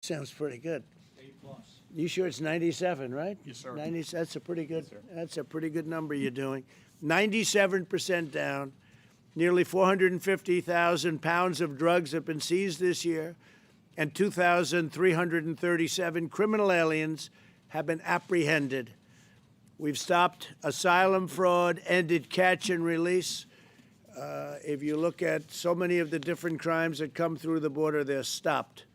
Sounds pretty good. A+. You sure it's 97, right? Yes, sir. 90, that's a pretty good. Yes, sir. That's a pretty good number you're doing. 97% down. Nearly 450,000 pounds of drugs have been seized this year, and 2,337 criminal aliens have been apprehended. We've stopped asylum fraud, ended catch and release. If you look at so many of the different crimes that come through the border, they're stopped.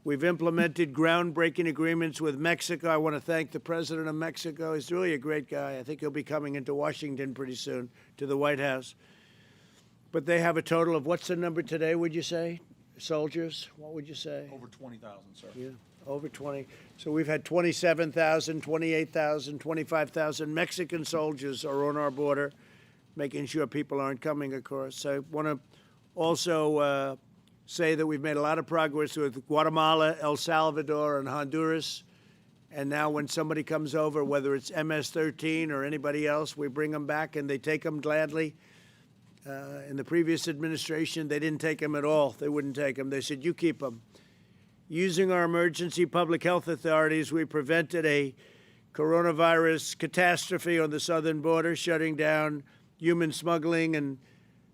We've implemented groundbreaking agreements with Mexico. I want to thank the president of Mexico. He's really a great guy. I think he'll be coming into Washington pretty soon, to the White House. But they have a total of, what's the number today, would you say? Soldiers? What would you say? Over 20,000, sir. Yeah, over 20. So we've had 27,000, 28,000, 25,000 Mexican soldiers are on our border, making sure people aren't coming across. So I want to also say that we've made a lot of progress with Guatemala, El Salvador, and Honduras. And now when somebody comes over, whether it's MS-13 or anybody else, we bring them back and they take them gladly. In the previous administration, they didn't take them at all. They wouldn't take them. They said, you keep them. Using our emergency public health authorities, we prevented a coronavirus catastrophe on the southern border, shutting down human smuggling and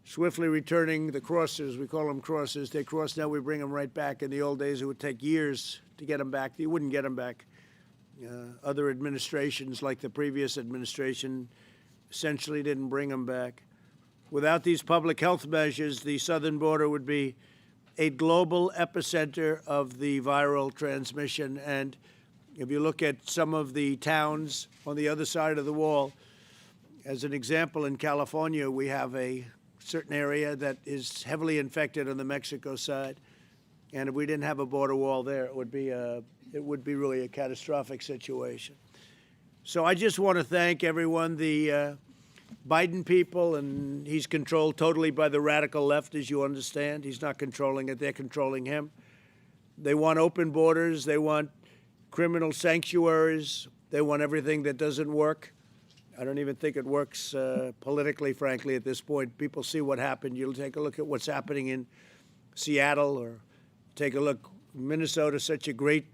swiftly returning the crossers. We call them crossers. They cross now, we bring them right back. In the old days, it would take years to get them back. You wouldn't get them back. Other administrations, like the previous administration, essentially didn't bring them back. Without these public health measures, the southern border would be a global epicenter of the viral transmission. And if you look at some of the towns on the other side of the wall, as an example, in California, we have a certain area that is heavily infected on the Mexico side. And if we didn't have a border wall there, it would be really a catastrophic situation. So I just want to thank everyone, the Biden people, and he's controlled totally by the radical left, as you understand. He's not controlling it. They're controlling him. They want open borders. They want criminal sanctuaries. They want everything that doesn't work. I don't even think it works politically, frankly, at this point. People see what happened. You'll take a look at what's happening in Seattle, or take a look. Minnesota's such a great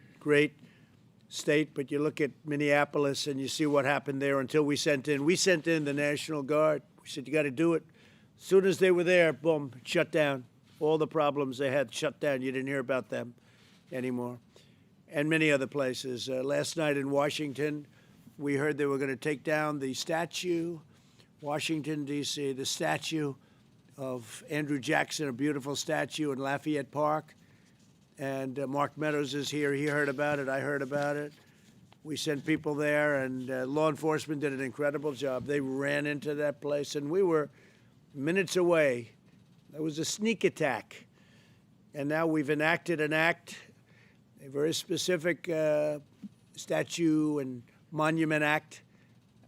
state, but you look at Minneapolis and you see what happened there until we sent in the National Guard. We said, you got to do it. As soon as they were there, boom, shut down. All the problems they had shut down. You didn't hear about them anymore. And many other places. Last night in Washington, we heard they were going to take down the statue, Washington, D.C., the statue of Andrew Jackson, a beautiful statue in Lafayette Park. And Mark Meadows is here. He heard about it. I heard about it. We sent people there, and law enforcement did an incredible job. They ran into that place, and we were minutes away. It was a sneak attack. And now we've enacted an act, a very specific statue and monument act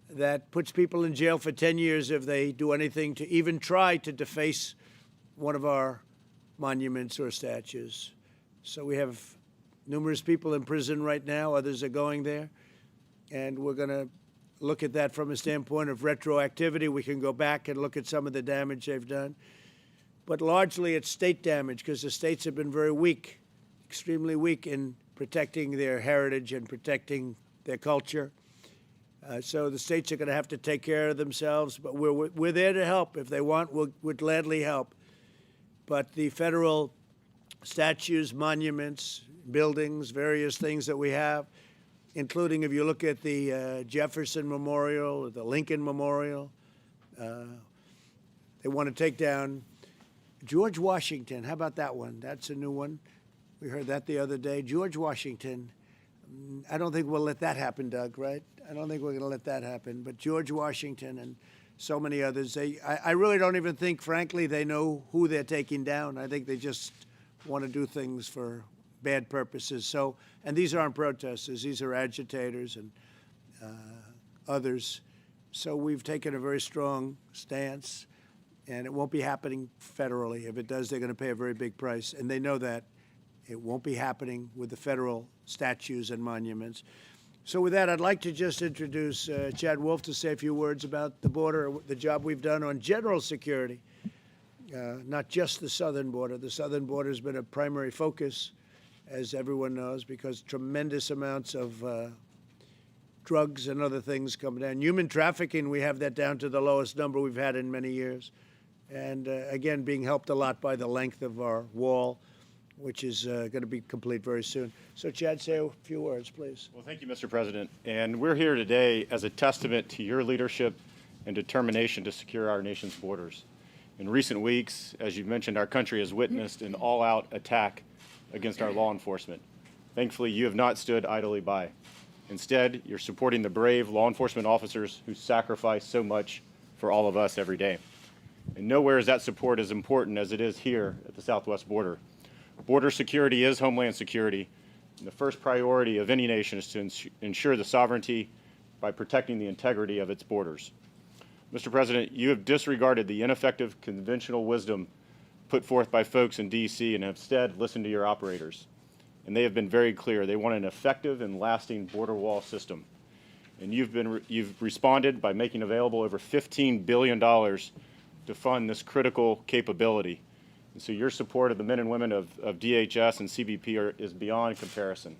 that puts people in jail for 10 years if they do anything to even try to deface one of our monuments or statues. So we have numerous people in prison right now. Others are going there. And we're going to look at that from a standpoint of retroactivity. We can go back and look at some of the damage they've done. But largely it's state damage, because the states have been very weak, extremely weak in protecting their heritage and protecting their culture. So the states are going to have to take care of themselves. But we're there to help. If they want, we'll gladly help. But the federal statues, monuments, buildings, various things that we have, including if you look at the Jefferson Memorial or the Lincoln Memorial. They want to take down George Washington. How about that one? That's a new one. We heard that the other day. George Washington. I don't think we'll let that happen, Doug, right? I don't think we're going to let that happen. But George Washington and so many others, I really don't even think, frankly, they know who they're taking down. I think they just want to do things for bad purposes. So, and these aren't protesters; these are agitators and others. So we've taken a very strong stance, and it won't be happening federally. If it does, they're going to pay a very big price, and they know that. It won't be happening with the federal statues and monuments. So with that, I'd like to just introduce Chad Wolf to say a few words about the border, the job we've done on general security. Not just the southern border. The southern border has been a primary focus as everyone knows, because tremendous amounts of drugs and other things come down. Human trafficking, we have that down to the lowest number we've had in many years. And again, being helped a lot by the length of our wall, which is going to be complete very soon. So, Chad, say a few words, please. Well, thank you, Mr. President. And we're here today as a testament to your leadership and determination to secure our nation's borders. In recent weeks, as you mentioned, our country has witnessed an all-out attack against our law enforcement. Thankfully, you have not stood idly by. Instead, you're supporting the brave law enforcement officers who sacrifice so much for all of us every day. And nowhere is that support as important as it is here at the southwest border. Border security is homeland security, and the first priority of any nation is to ensure the sovereignty by protecting the integrity of its borders. Mr. President, you have disregarded the ineffective conventional wisdom put forth by folks in D.C. and have instead listened to your operators. And they have been very clear. They want an effective and lasting border wall system. And you've responded by making available over $15 billion to fund this critical capability. And so your support of the men and women of DHS and CBP is beyond comparison.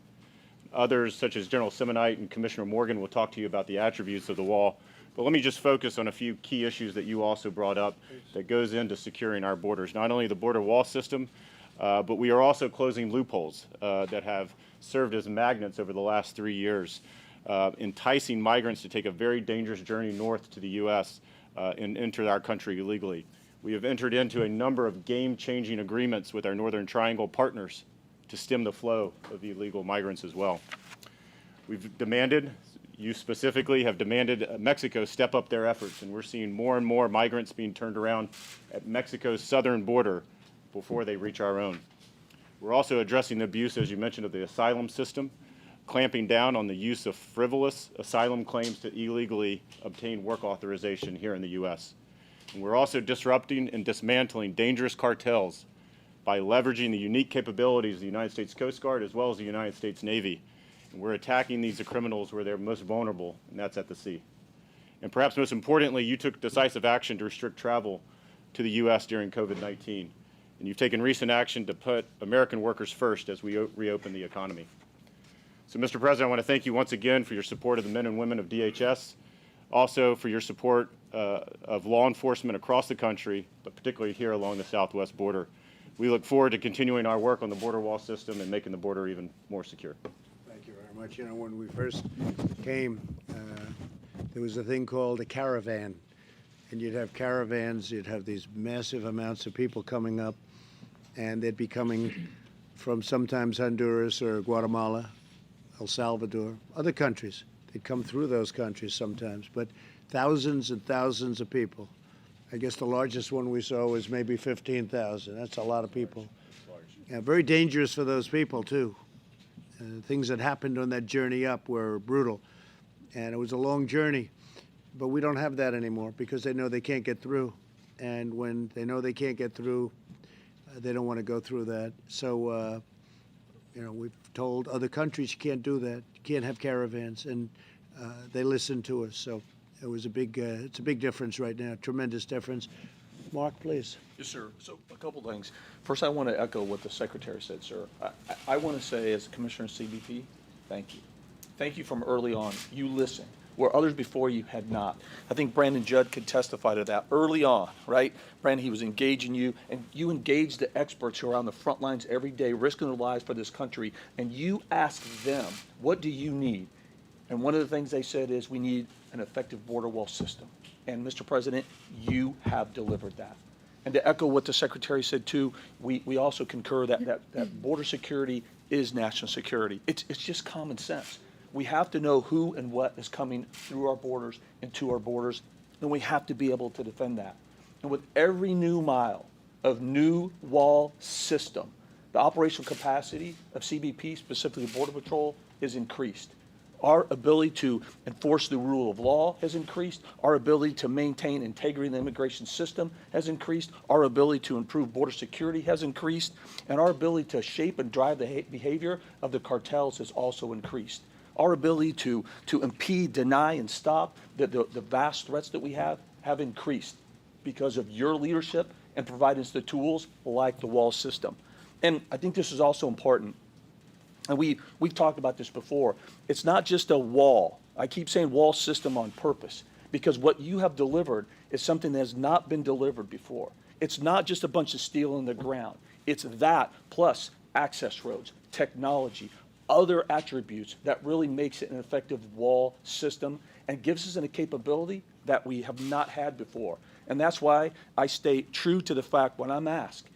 Others, such as General Simonite and Commissioner Morgan, will talk to you about the attributes of the wall. But let me just focus on a few key issues that you also brought up that goes into securing our borders. Not only the border wall system, but we are also closing loopholes that have served as magnets over the last 3 years, enticing migrants to take a very dangerous journey north to the U.S. And enter our country illegally. We have entered into a number of game-changing agreements with our Northern Triangle partners to stem the flow of the illegal migrants as well. We've demanded, you specifically have demanded Mexico step up their efforts, and we're seeing more and more migrants being turned around at Mexico's southern border before they reach our own. We're also addressing the abuse, as you mentioned, of the asylum system, clamping down on the use of frivolous asylum claims to illegally obtain work authorization here in the U.S. And we're also disrupting and dismantling dangerous cartels by leveraging the unique capabilities of the United States Coast Guard as well as the United States Navy. And we're attacking these criminals where they're most vulnerable, and that's at the sea. And perhaps most importantly, you took decisive action to restrict travel to the U.S. during COVID-19. And you've taken recent action to put American workers first as we reopen the economy. So, Mr. President, I want to thank you once again for your support of the men and women of DHS, also for your support of law enforcement across the country, but particularly here along the southwest border. We look forward to continuing our work on the border wall system and making the border even more secure. Thank you very much. You know, when we first came, there was a thing called a caravan. And you'd have caravans, you'd have these massive amounts of people coming up, and they'd be coming from sometimes Honduras or Guatemala, El Salvador, other countries. They'd come through those countries sometimes, but thousands and thousands of people. I guess the largest one we saw was maybe 15,000. That's a lot of people. Yeah, very dangerous for those people, too. Things that happened on that journey up were brutal, and it was a long journey. But we don't have that anymore because they know they can't get through. And when they know they can't get through, they don't want to go through that. So, you know, we've told other countries you can't do that. You can't have caravans. And they listen to us. So it was it's a big difference right now, tremendous difference. Mark, please. Yes, sir. So a couple things. First, I want to echo what the Secretary said, sir. I want to say, as Commissioner of CBP, thank you. Thank you from early on. You listened, where others before you had not. I think Brandon Judd could testify to that early on, right? Brandon, he was engaging you, and you engaged the experts who are on the front lines every day, risking their lives for this country, and you asked them, what do you need? And one of the things they said is, we need an effective border wall system. And Mr. President, you have delivered that. And to echo what the Secretary said too, we also concur that border security is national security. It's just common sense. We have to know who and what is coming through our borders and to our borders, and we have to be able to defend that. And with every new mile of new wall system, the operational capacity of CBP, specifically Border Patrol, is increased. Our ability to enforce the rule of law has increased. Our ability to maintain integrity in the immigration system has increased. Our ability to improve border security has increased. And our ability to shape and drive the behavior of the cartels has also increased. Our ability to impede, deny, and stop the vast threats that we have increased because of your leadership and providing us the tools like the wall system. And I think this is also important. and we've talked about this before, it's not just a wall. I keep saying wall system on purpose, because what you have delivered is something that has not been delivered before. It's not just a bunch of steel in the ground. It's that plus access roads, technology, other attributes that really makes it an effective wall system and gives us a capability that we have not had before. And that's why I stay true to the fact when I'm asked,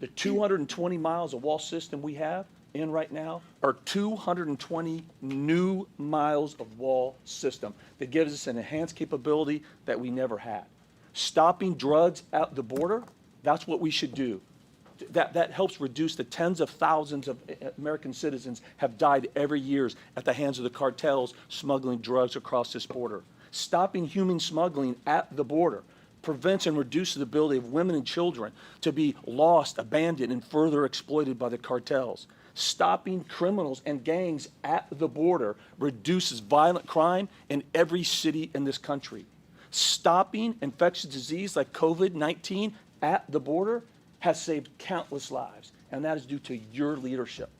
the 220 miles of wall system we have in right now are 220 new miles of wall system that gives us an enhanced capability that we never had. Stopping drugs at the border, that's what we should do. That helps reduce the tens of thousands of American citizens have died every year at the hands of the cartels smuggling drugs across this border. Stopping human smuggling at the border prevents and reduces the ability of women and children to be lost, abandoned, and further exploited by the cartels. Stopping criminals and gangs at the border reduces violent crime in every city in this country. Stopping infectious disease like COVID-19 at the border has saved countless lives, and that is due to your leadership.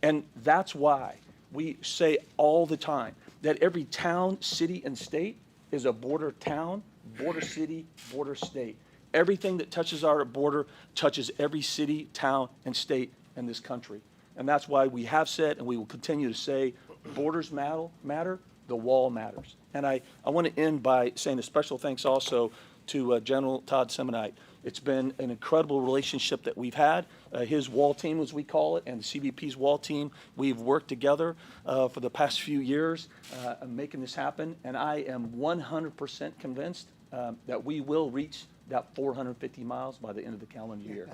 And that's why we say all the time that every town, city, and state is a border town, border city, border state. Everything that touches our border touches every city, town, and state in this country. And that's why we have said, and we will continue to say, borders matter, the wall matters. And I want to end by saying a special thanks also to General Todd Semonite. It's been an incredible relationship that we've had. His wall team, as we call it, and the CBP's wall team, we've worked together for the past few years making this happen. And I am 100% convinced that we will reach that 450 miles by the end of the calendar year.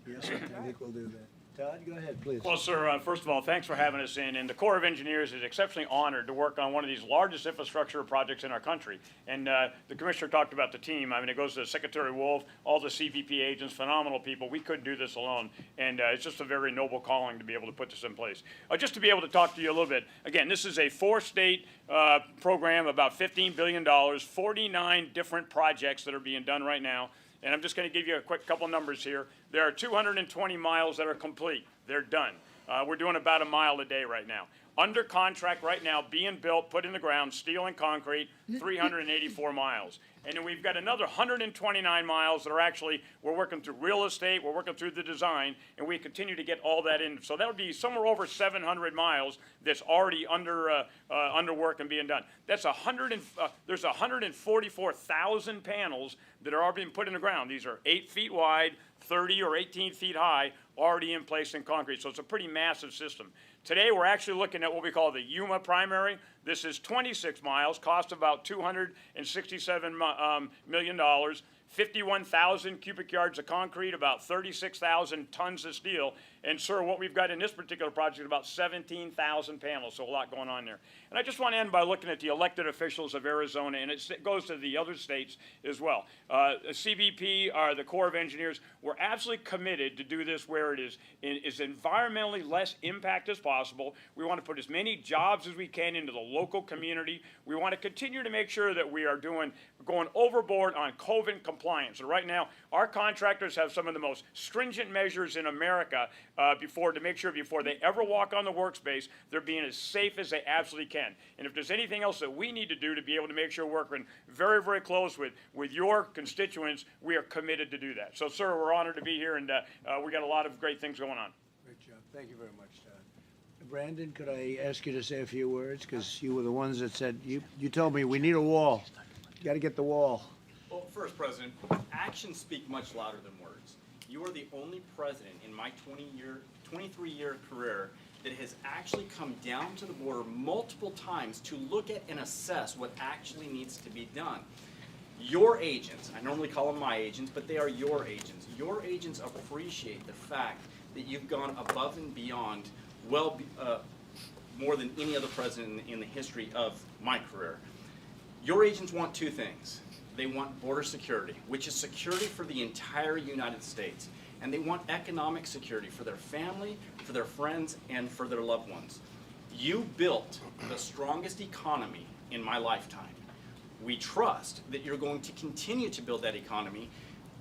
Yes, I think we'll do that. Todd, go ahead, please. Well, sir, first of all, thanks for having us in. And the Corps of Engineers is exceptionally honored to work on one of these largest infrastructure projects in our country. And the Commissioner talked about the team. I mean, it goes to Secretary Wolf, all the CBP agents, phenomenal people. We couldn't do this alone. And it's just a very noble calling to be able to put this in place. Just to be able to talk to you a little bit, again, this is a 4-state program, about $15 billion, 49 different projects that are being done right now. And I'm just going to give you a quick couple numbers here. There are 220 miles that are complete. They're done. We're doing about a mile a day right now. Under contract right now, being built, put in the ground, steel and concrete, 384 miles. And then we've got another 129 miles that are actually, we're working through real estate, we're working through the design, and we continue to get all that in. So that would be somewhere over 700 miles that's already under work and being done. That's there's 144,000 panels that are already being put in the ground. These are 8 feet wide, 30 or 18 feet high, already in place in concrete. So it's a pretty massive system. Today, we're actually looking at what we call the Yuma primary. This is 26 miles, cost about $267 million, 51,000 cubic yards of concrete, about 36,000 tons of steel. And, sir, what we've got in this particular project is about 17,000 panels, so a lot going on there. And I just want to end by looking at the elected officials of Arizona, and it goes to the other states as well. CBP, the Corps of Engineers, we're absolutely committed to do this where it is environmentally less impact as possible. We want to put as many jobs as we can into the local community. We want to continue to make sure that we are going overboard on COVID compliance. So right now, our contractors have some of the most stringent measures in America to make sure before they ever walk on the workspace, they're being as safe as they absolutely can. And if there's anything else that we need to do to be able to make sure we're working very, very close with your constituents, we are committed to do that. So, sir, we're honored to be here, and we got a lot of great things going on. Great job. Thank you very much, Todd. Brandon, could I ask you to say a few words? Because you were the ones that said, you told me we need a wall. You got to get the wall. Well, first, President, actions speak much louder than words. You are the only president in my 23-year career that has actually come down to the border multiple times to look at and assess what actually needs to be done. Your agents, I normally call them my agents, but they are your agents. Your agents appreciate the fact that you've gone above and beyond more than any other president in the history of my career. Your agents want two things. They want border security, which is security for the entire United States. And they want economic security for their family, for their friends, and for their loved ones. You built the strongest economy in my lifetime. We trust that you're going to continue to build that economy.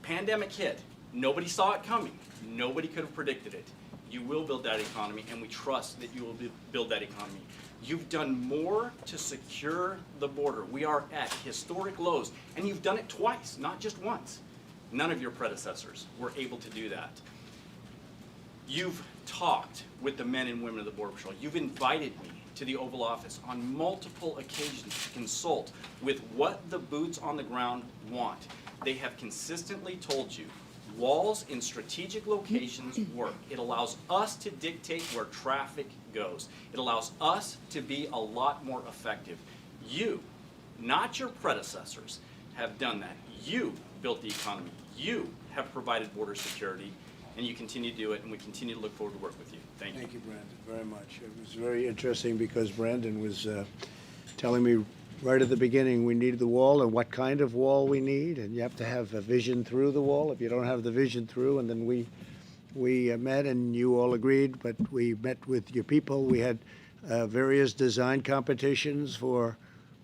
Pandemic hit. Nobody saw it coming. Nobody could have predicted it. You will build that economy, and we trust that you will build that economy. You've done more to secure the border. We are at historic lows, and you've done it twice, not just once. None of your predecessors were able to do that. You've talked with the men and women of the Border Patrol. You've invited me to the Oval Office on multiple occasions to consult with what the boots on the ground want. They have consistently told you walls in strategic locations work. It allows us to dictate where traffic goes. It allows us to be a lot more effective. You, not your predecessors, have done that. You built the economy. You have provided border security, and you continue to do it, and we continue to look forward to work with you. Thank you. Thank you, Brandon, very much. It was very interesting because Brandon was telling me right at the beginning we needed the wall and what kind of wall we need, and you have to have a vision through the wall. If you don't have the vision through, and then we met and you all agreed, but we met with your people. We had various design competitions for,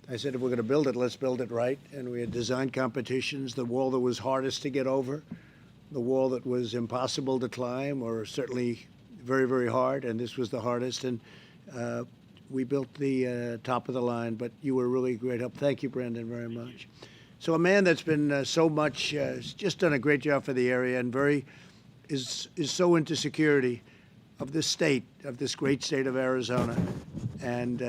I said, if we're going to build it, let's build it right. And we had design competitions, the wall that was hardest to get over, the wall that was impossible to climb, or certainly very, very hard, and this was the hardest. And we built the top of the line, but you were really great help. Thank you, Brandon, very much. So a man that's been so much, just done a great job for the area, and is so into security of this state, of this great state of Arizona. And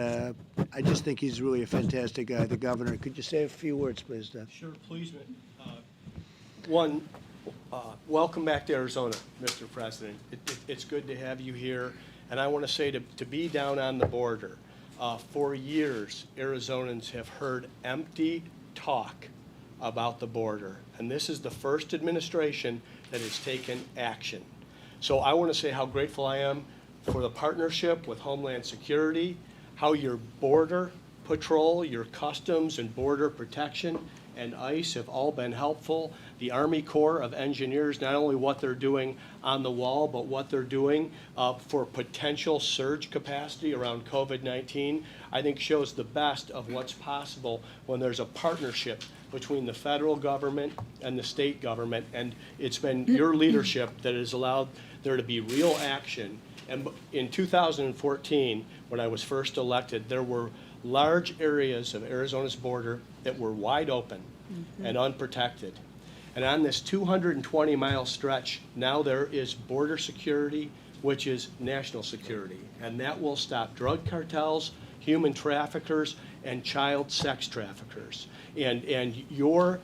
I just think he's really a fantastic guy, the governor. Could you say a few words, please, Doug? Sure, please. One, welcome back to Arizona, Mr. President. It's good to have you here. And I want to say to be down on the border, for years, Arizonans have heard empty talk about the border. And this is the first administration that has taken action. So I want to say how grateful I am for the partnership with Homeland Security, how your Border Patrol, your Customs and Border Protection, and ICE have all been helpful. The Army Corps of Engineers, not only what they're doing on the wall, but what they're doing for potential surge capacity around COVID-19, I think shows the best of what's possible when there's a partnership between the federal government and the state government. And it's been your leadership that has allowed there to be real action. And in 2014, when I was first elected, there were large areas of Arizona's border that were wide open and unprotected. And on this 220-mile stretch, now there is border security, which is national security. And that will stop drug cartels, human traffickers, and child sex traffickers. And your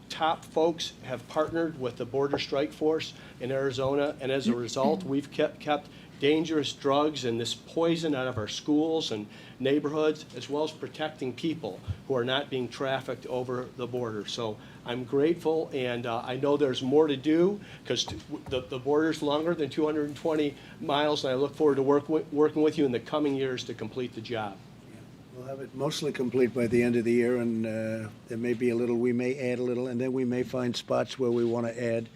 top folks have partnered with the Border Strike Force in Arizona, and as a result, we've kept dangerous drugs and this poison out of our schools and neighborhoods, as well as protecting people who are not being trafficked over the border. So I'm grateful, and I know there's more to do because the border's longer than 220 miles, and I look forward to working with you in the coming years to complete the job. We'll have it mostly complete by the end of the year, and there may be a little, we may add a little, and then we may find spots where we want to add,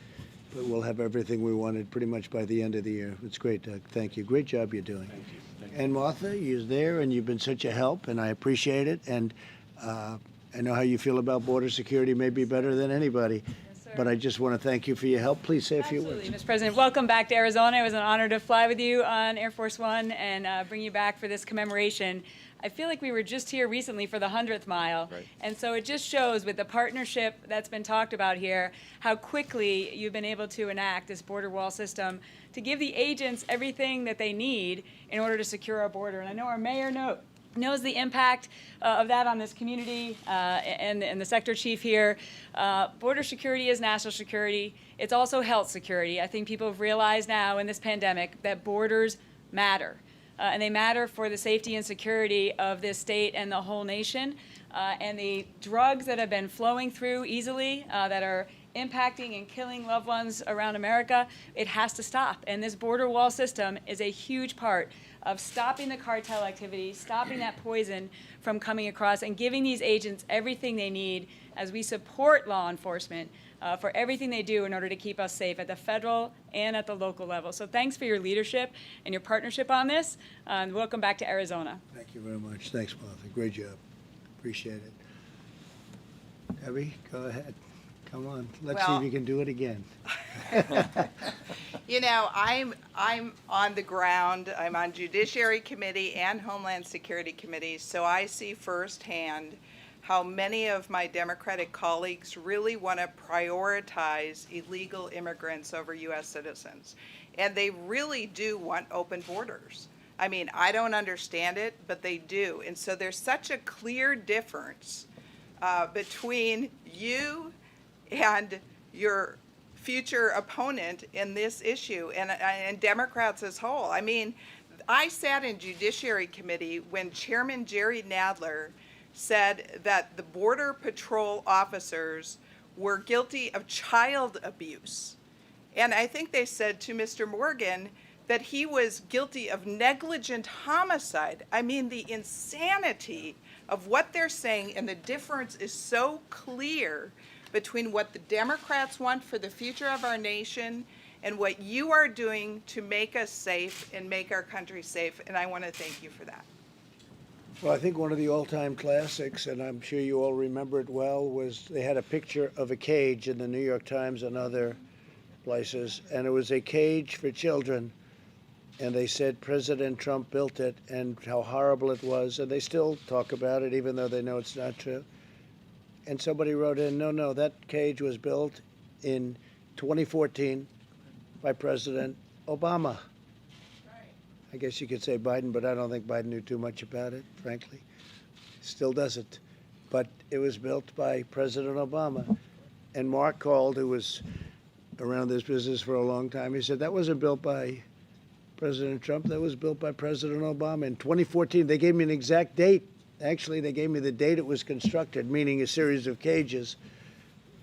but we'll have everything we wanted pretty much by the end of the year. It's great, Doug. Thank you. Great job you're doing. Thank you. Thank you. And Martha, you're there, and you've been such a help, and I appreciate it. And I know how you feel about border security, maybe better than anybody. sir. But I just want to thank you for your help. Please say a few words. Absolutely, Mr. President. Welcome back to Arizona. It was an honor to fly with you on Air Force One and bring you back for this commemoration. I feel like we were just here recently for the 100th mile. Right. And so it just shows with the partnership that's been talked about here, how quickly you've been able to enact this border wall system to give the agents everything that they need in order to secure our border. And I know our mayor knows the impact of that on this community and the sector chief here. Border security is national security. It's also health security. I think people have realized now in this pandemic that borders matter. And they matter for the safety and security of this state and the whole nation. And the drugs that have been flowing through easily, that are impacting and killing loved ones around America, it has to stop. And this border wall system is a huge part of stopping the cartel activity, stopping that poison from coming across, and giving these agents everything they need as we support law enforcement for everything they do in order to keep us safe at the federal and at the local level. So thanks for your leadership and your partnership on this, and welcome back to Arizona. Thank you very much. Thanks, Martha. Great job. Appreciate it. Debbie, go ahead. Come on, let's see if Well- you can do it again. You know, I'm on the ground. I'm on Judiciary Committee and Homeland Security Committee, so I see firsthand how many of my Democratic colleagues really want to prioritize illegal immigrants over U.S. citizens. And they really do want open borders. I mean, I don't understand it, but they do. And so there's such a clear difference between you and your future opponent in this issue, and Democrats as whole. I mean, I sat in Judiciary Committee when Chairman Jerry Nadler said that the Border Patrol officers were guilty of child abuse. And I think they said to Mr. Morgan that he was guilty of negligent homicide. I mean, the insanity of what they're saying, and the difference is so clear between what the Democrats want for the future of our nation and what you are doing to make us safe and make our country safe, and I want to thank you for that. Well, I think one of the all-time classics, and I'm sure you all remember it well, was they had a picture of a cage in the New York Times and other places, and it was a cage for children, and they said President Trump built it and how horrible it was, and they still talk about it even though they know it's not true. And somebody wrote in, no, that cage was built in 2014 by President Obama. I guess you could say Biden, but I don't think Biden knew too much about it, frankly. Still doesn't. But it was built by President Obama. And Mark called, who was around this business for a long time, he said, that wasn't built by President Trump, that was built by President Obama in 2014. They gave me an exact date. Actually, they gave me the date it was constructed, meaning a series of cages.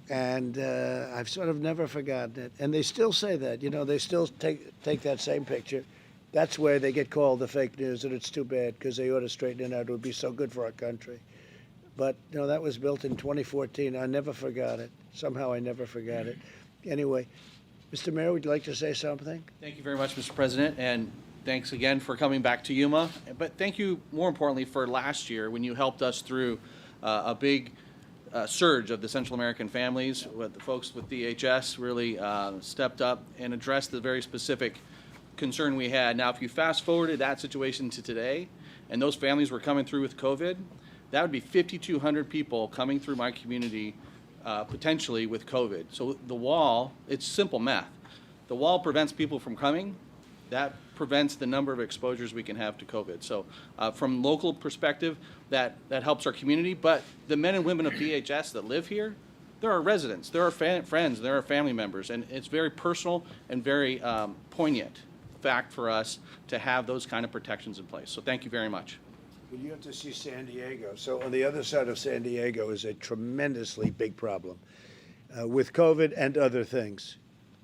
And I've sort of never forgotten it. And they still say that, you know, they still take that same picture. That's where they get called the fake news, and it's too bad because they ought to straighten it out. It would be so good for our country. But, you know, that was built in 2014. I never forgot it. Somehow I never forgot it. Anyway, Mr. Mayor, would you like to say something? Thank you very much, Mr. President, and thanks again for coming back to Yuma. But thank you, more importantly, for last year when you helped us through a big surge of the Central American families. With the folks with DHS really stepped up and addressed the very specific concern we had. Now, if you fast forwarded that situation to today, and those families were coming through with COVID, that would be 5,200 people coming through my community potentially with COVID. So the wall, it's simple math. The wall prevents people from coming. That prevents the number of exposures we can have to COVID. So from local perspective, that helps our community. But the men and women of DHS that live here, they're our residents, they're our friends, they're our family members. And it's very personal and very poignant fact for us to have those kind of protections in place. So thank you very much. Well, you have to see San Diego. So on the other side of San Diego is a tremendously big problem with COVID and other things.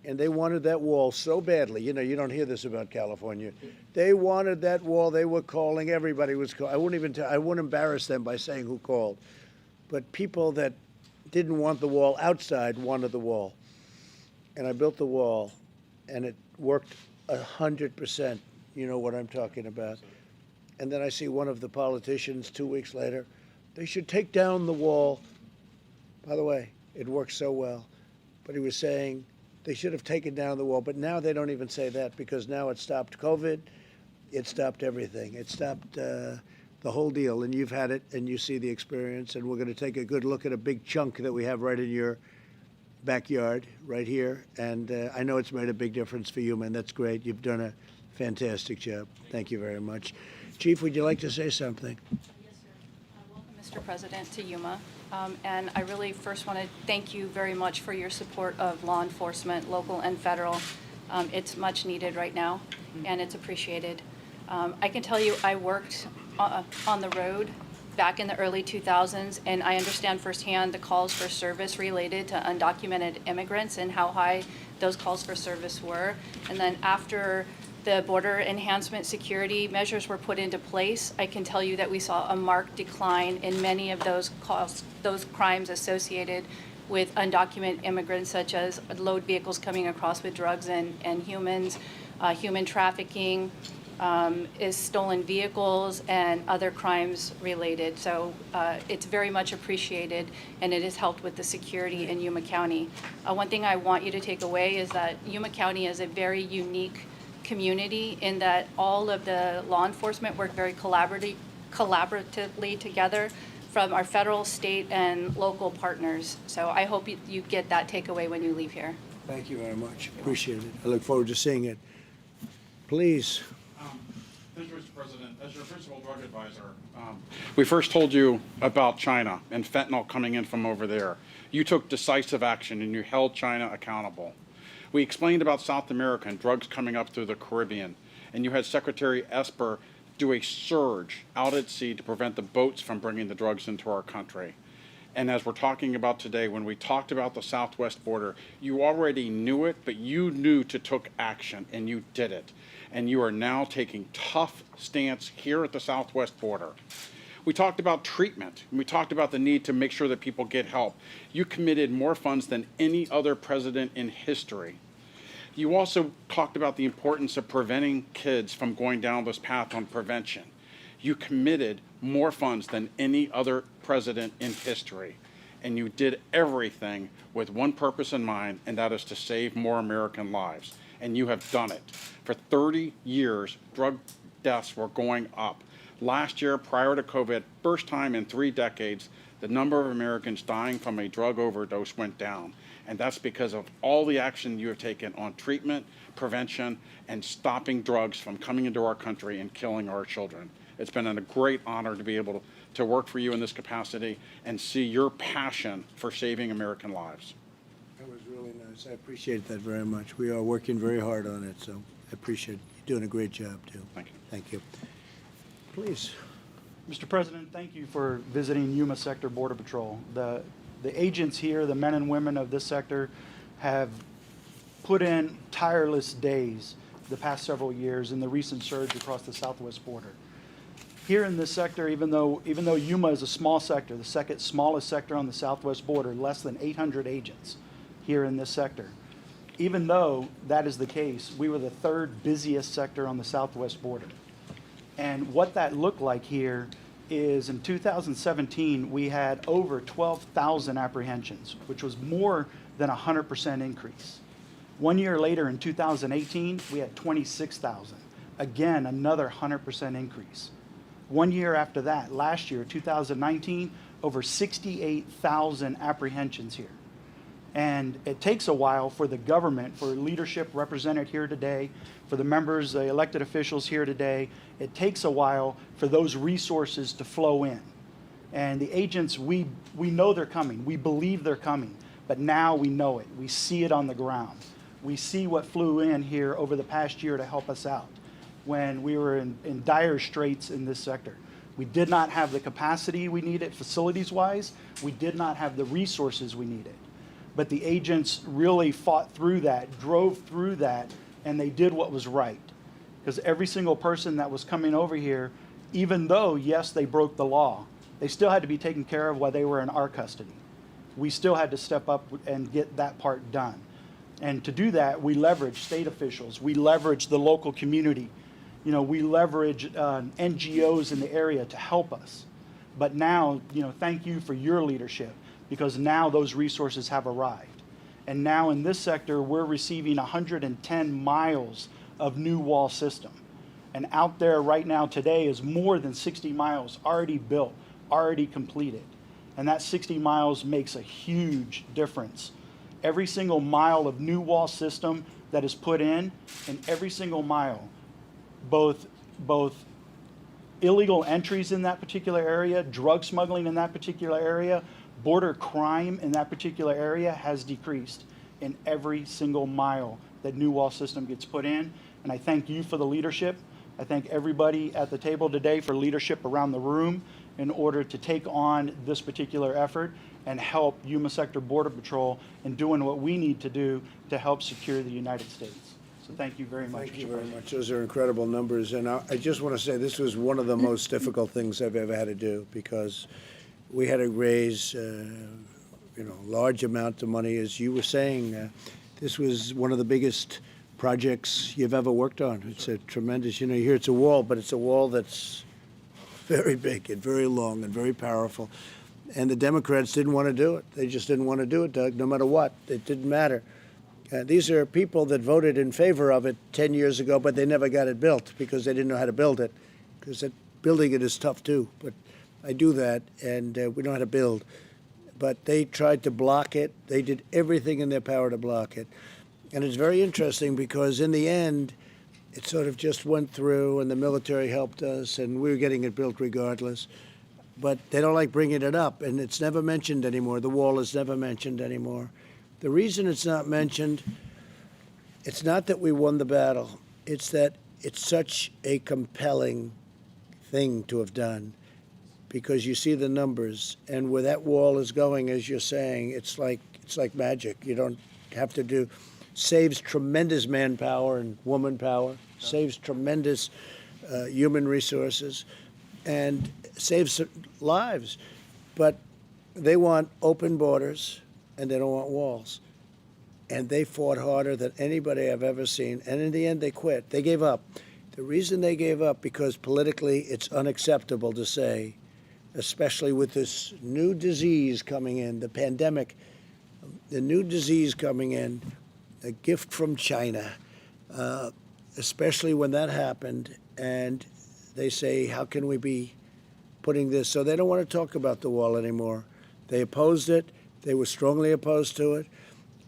And they wanted that wall so badly. You know, you don't hear this about California. They wanted that wall. They were calling. Everybody was calling. I wouldn't embarrass them by saying who called. But people that didn't want the wall outside wanted the wall. And I built the wall, and it worked 100%. You know what I'm talking about. And then I see one of the politicians 2 weeks later, they should take down the wall. By the way, it worked so well. But he was saying they should have taken down the wall. But now they don't even say that because now it stopped COVID. It stopped everything. It stopped the whole deal. And you've had it and you see the experience. And we're going to take a good look at a big chunk that we have right in your backyard, right here. And I know it's made a big difference for you, man. That's great. You've done a fantastic job. Thank you very much. Chief, would you like to say something? Yes, sir. Welcome, Mr. President, to Yuma. And I really first want to thank you very much for your support of law enforcement, local and federal. It's much needed right now, and it's appreciated. I can tell you I worked on the road back in the early 2000s, and I understand firsthand the calls for service related to undocumented immigrants and how high those calls for service were. And then after the border enhancement security measures were put into place, I can tell you that we saw a marked decline in many of those calls, those crimes associated with undocumented immigrants, such as load vehicles coming across with drugs and humans, human trafficking, is stolen vehicles and other crimes related. So it's very much appreciated, and it has helped with the security in Yuma County. One thing I want you to take away is that Yuma County is a very unique community in that all of the law enforcement work very collaboratively together from our federal, state, and local partners. So I hope you get that takeaway when you leave here. Thank you very much. Appreciate it. I look forward to seeing it. Please. Thank you, Mr. President. As your principal drug advisor, we first told you about China and fentanyl coming in from over there. You took decisive action and you held China accountable. We explained about South America and drugs coming up through the Caribbean, and you had Secretary Esper do a surge out at sea to prevent the boats from bringing the drugs into our country. And as we're talking about today, when we talked about the southwest border, you already knew it, but you knew to take action, and you did it. And you are now taking tough stance here at the southwest border. We talked about treatment, and we talked about the need to make sure that people get help. You committed more funds than any other president in history. You also talked about the importance of preventing kids from going down this path on prevention. You committed more funds than any other president in history. And you did everything with one purpose in mind, and that is to save more American lives. And you have done it. For 30 years, drug deaths were going up. Last year, prior to COVID, first time in 3 decades, the number of Americans dying from a drug overdose went down. And that's because of all the action you have taken on treatment, prevention, and stopping drugs from coming into our country and killing our children. It's been a great honor to be able to work for you in this capacity and see your passion for saving American lives. That was really nice. I appreciate that very much. We are working very hard on it, so I appreciate you doing a great job, too. Thank you. Thank you. Please. Mr. President, thank you for visiting Yuma Sector Border Patrol. The agents here, the men and women of this sector, have put in tireless days the past several years in the recent surge across the southwest border. Here in this sector, even though Yuma is a small sector, the second smallest sector on the southwest border, less than 800 agents here in this sector. Even though that is the case, we were the third busiest sector on the southwest border. And what that looked like here is in 2017, we had over 12,000 apprehensions, which was more than a 100% increase. 1 year later, in 2018, we had 26,000. Again, another 100% increase. 1 year after that, last year, 2019, over 68,000 apprehensions here. And it takes a while for the government, for leadership represented here today, for the members, the elected officials here today, it takes a while for those resources to flow in. And the agents, we know they're coming. We believe they're coming. But now we know it. We see it on the ground. We see what flew in here over the past year to help us out when we were in dire straits in this sector. We did not have the capacity we needed facilities-wise. We did not have the resources we needed. But the agents really fought through that, drove through that, and they did what was right. Because every single person that was coming over here, even though, yes, they broke the law, they still had to be taken care of while they were in our custody. We still had to step up and get that part done. And to do that, we leveraged state officials. We leveraged the local community. You know, we leveraged NGOs in the area to help us. But now, you know, thank you for your leadership, because now those resources have arrived. And now in this sector, we're receiving 110 miles of new wall system. And out there right now today is more than 60 miles already built, already completed. And that 60 miles makes a huge difference. Every single mile of new wall system that is put in, and every single mile, both illegal entries in that particular area, drug smuggling in that particular area, border crime in that particular area has decreased in every single mile that new wall system gets put in. And I thank you for the leadership. I thank everybody at the table today for leadership around the room in order to take on this particular effort and help Yuma Sector Border Patrol in doing what we need to do to help secure the United States. So thank you very much. Thank you very much. Those are incredible numbers. And I just want to say this was one of the most difficult things I've ever had to do, because we had to raise large amount of money. As you were saying, this was one of the biggest projects you've ever worked on. It's a tremendous, you hear it's a wall, but it's a wall that's very big and very long and very powerful. And the Democrats didn't want to do it. They just didn't want to do it, Doug, no matter what. It didn't matter. These are people that voted in favor of it 10 years ago, but they never got it built because they didn't know how to build it. Because building it is tough, too. But I do that, and we know how to build. But they tried to block it. They did everything in their power to block it. And it's very interesting because in the end, it sort of just went through, and the military helped us, and we were getting it built regardless. But they don't like bringing it up, and it's never mentioned anymore. The wall is never mentioned anymore. The reason it's not mentioned, it's not that we won the battle. It's that it's such a compelling thing to have done because you see the numbers, and where that wall is going, as you're saying, it's like magic. You don't have to do. Saves tremendous manpower and woman power, saves tremendous human resources, and saves lives. But they want open borders, and they don't want walls. And they fought harder than anybody I've ever seen. And in the end, they quit. They gave up. The reason they gave up, because politically it's unacceptable to say, especially with this new disease coming in, the pandemic, the new disease coming in, a gift from China, especially when that happened. And they say, how can we be putting this? So they don't want to talk about the wall anymore. They opposed it. They were strongly opposed to it.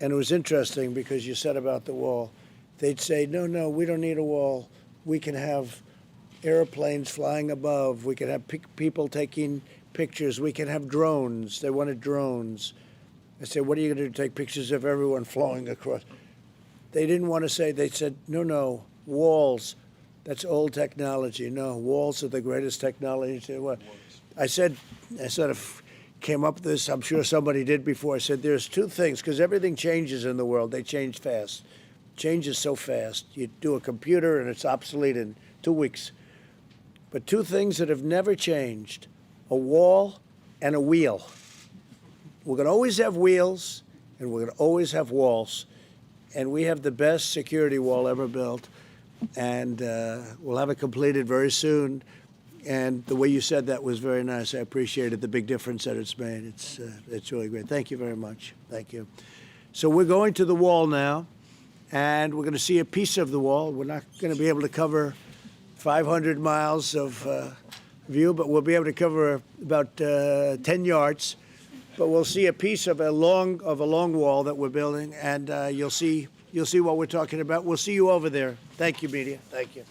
And it was interesting because you said about the wall. They'd say, no, we don't need a wall. We can have airplanes flying above. We can have people taking pictures. We can have drones. They wanted drones. I said, what are you going to do, take pictures of everyone flowing across? They didn't want to say, they said, no, walls. That's old technology. No, walls are the greatest technology. I said, I sort of came up with this, I'm sure somebody did before. I said, there's two things, because everything changes in the world. They change fast. Change is so fast. You do a computer and it's obsolete in 2 weeks. But two things that have never changed, a wall and a wheel. We're going to always have wheels, and we're going to always have walls. And we have the best security wall ever built. And we'll have it completed very soon. And the way you said that was very nice. I appreciated the big difference that it's made. It's really great. Thank you very much. Thank you. So we're going to the wall now, and we're going to see a piece of the wall. We're not going to be able to cover 500 miles of view, but we'll be able to cover about 10 yards. But we'll see a piece of a long wall that we're building, and you'll see what we're talking about. We'll see you over there. Thank you, media. Thank you.